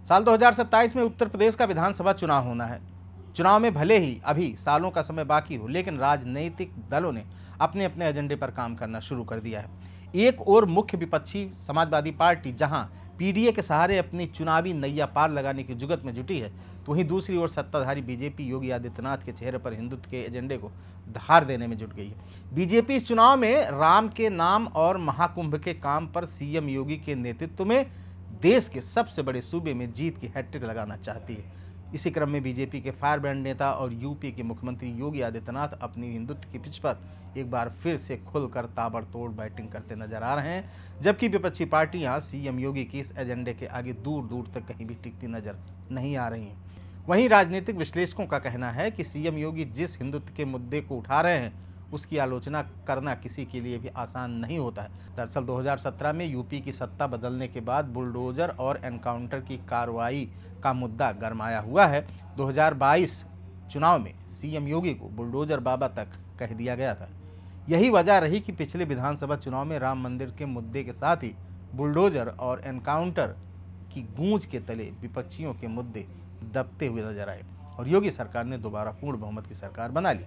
साल 2027 में उत्तर प्रदेश का विधानसभा चुनाव होना है। चुनाव में भले ही अभी सालों का समय बाकी हो, लेकिन राजनीतिक दलों ने अपने अपने एजेंडे पर काम करना शुरू कर दिया है। एक और मुख्य विपक्षी समाजवादी पार्टी जहां पीडीए के सहारे अपनी चुनावी नैया पार लगाने की जुगत में जुटी है, तो वहीं दूसरी ओर सत्ताधारी बीजेपी योगी आदित्यनाथ के चेहरे पर हिंदुत्व के एजेंडे को धार देने में जुट गई है। बीजेपी इस चुनाव में राम के नाम और महाकुंभ के काम पर सीएम योगी के नेतृत्व में देश के सबसे बड़े सूबे में जीत की हैट्रिक लगाना चाहती है। इसी क्रम में बीजेपी के फायरब्रांड नेता और यूपी के मुख्यमंत्री योगी आदित्यनाथ अपनी हिंदुत्व की पिच पर एक बार फिर से खुलकर ताबड़तोड़ बैटिंग करते नजर आ रहे हैं, जबकि विपक्षी पार्टियां सीएम योगी की इस एजेंडे के आगे दूर दूर तक कहीं भी टिकती नजर नहीं आ रही हैं। वहीं राजनीतिक विश्लेषकों का कहना है कि सीएम योगी जिस हिंदुत्व के मुद्दे को उठा रहे हैं, उसकी आलोचना करना किसी के लिए भी आसान नहीं होता है। दरअसल 2017 में यूपी की सत्ता बदलने के बाद बुलडोजर और एनकाउंटर की कार्रवाई का मुद्दा गरमाया हुआ है। 2022 चुनाव में सीएम योगी को बुलडोजर बाबा तक कह दिया गया था। यही वजह रही कि पिछले विधानसभा चुनाव में राम मंदिर के मुद्दे के साथ ही बुलडोजर और एनकाउंटर की गूंज के तले विपक्षियों के मुद्दे दबते हुए नजर आए और योगी सरकार ने दोबारा पूर्ण बहुमत की सरकार बना ली।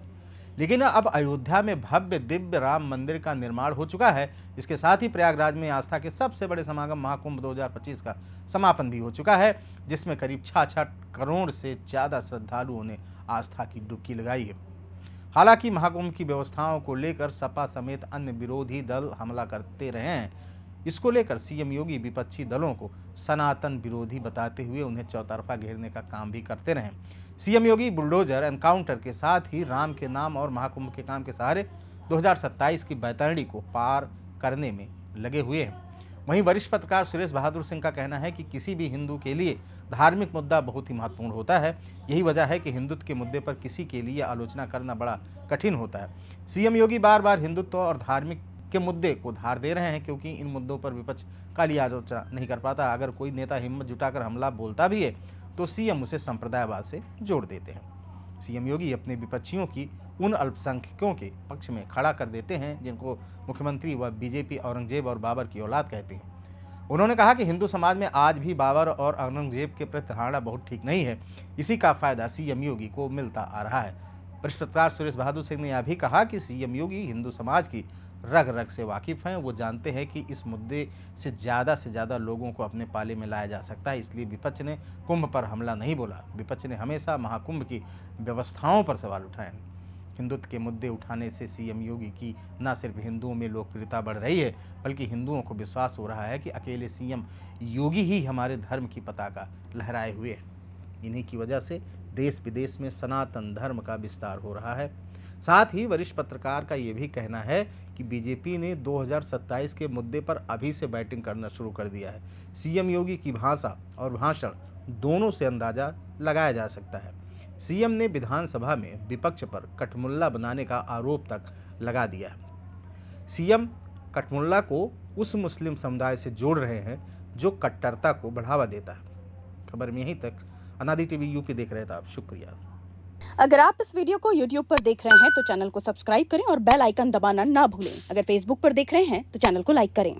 लेकिन अब अयोध्या में भव्य दिव्य राम मंदिर का निर्माण हो चुका है। इसके साथ ही प्रयागराज में आस्था के सबसे बड़े समागम महाकुंभ 2025 का समापन भी हो चुका है, जिसमें करीब 66 करोड़ से ज्यादा श्रद्धालुओं ने आस्था की डुबकी लगाई है। हालांकि महाकुंभ की व्यवस्थाओं को लेकर सपा समेत अन्य विरोधी दल हमला करते रहे हैं। इसको लेकर सीएम योगी विपक्षी दलों को सनातन विरोधी बताते हुए उन्हें चौतरफा घेरने का काम भी करते रहे। सीएम योगी बुलडोजर एनकाउंटर के साथ ही राम के नाम और महाकुंभ के काम के सहारे 2027 की बैतरणी को पार करने में लगे हुए हैं। वहीं वरिष्ठ पत्रकार सुरेश बहादुर सिंह का कहना है कि किसी भी हिंदू के लिए धार्मिक मुद्दा बहुत ही महत्वपूर्ण होता है। यही वजह है कि हिंदुत्व के मुद्दे पर किसी के लिए आलोचना करना बड़ा कठिन होता है। सीएम योगी बार बार हिंदुत्व और धार्मिक के मुद्दे को धार दे रहे हैं, क्योंकि इन मुद्दों पर विपक्ष काली आलोचना नहीं कर पाता। अगर कोई नेता हिम्मत जुटाकर हमला बोलता भी है तो सीएम उसे संप्रदायवाद से जोड़ देते हैं। सीएम योगी अपने विपक्षियों की उन अल्पसंख्यकों के पक्ष में खड़ा कर देते हैं जिनको मुख्यमंत्री व बीजेपी औरंगजेब और बाबर की औलाद कहते हैं। उन्होंने कहा कि हिंदू समाज में आज भी बाबर और औरंगजेब के प्रति धारणा बहुत ठीक नहीं है। इसी का फायदा सीएम योगी को मिलता आ रहा है। वरिष्ठ पत्रकार सुरेश बहादुर सिंह ने यह भी कहा कि सीएम योगी हिंदू समाज की रग रग से वाकिफ हैं। वो जानते हैं कि इस मुद्दे से ज़्यादा लोगों को अपने पाले में लाया जा सकता है, इसलिए विपक्ष ने कुंभ पर हमला नहीं बोला। विपक्ष ने हमेशा महाकुंभ की व्यवस्थाओं पर सवाल उठाए। हिंदुत्व के मुद्दे उठाने से सीएम योगी की न सिर्फ हिंदुओं में लोकप्रियता बढ़ रही है, बल्कि हिंदुओं को विश्वास हो रहा है कि अकेले सीएम योगी ही हमारे धर्म की पताका लहराए हुए हैं। इन्हीं की वजह से देश विदेश में सनातन धर्म का विस्तार हो रहा है। साथ ही वरिष्ठ पत्रकार का ये भी कहना है कि बीजेपी ने 2027 के मुद्दे पर अभी से बैटिंग करना शुरू कर दिया है। सीएम योगी की भाषा और भाषण दोनों से अंदाजा लगाया जा सकता है। सीएम ने विधानसभा में विपक्ष पर कठमुल्ला बनाने का आरोप तक लगा दिया है। सीएम कठमुल्ला को उस मुस्लिम समुदाय से जोड़ रहे हैं जो कट्टरता को बढ़ावा देता है। खबर में यहीं तक। अनादि टीवी यूपी देख रहे थे आप, शुक्रिया। अगर आप इस वीडियो को YouTube पर देख रहे हैं तो चैनल को सब्सक्राइब करें और बेल आइकन दबाना ना भूलें। अगर Facebook पर देख रहे हैं तो चैनल को लाइक करें।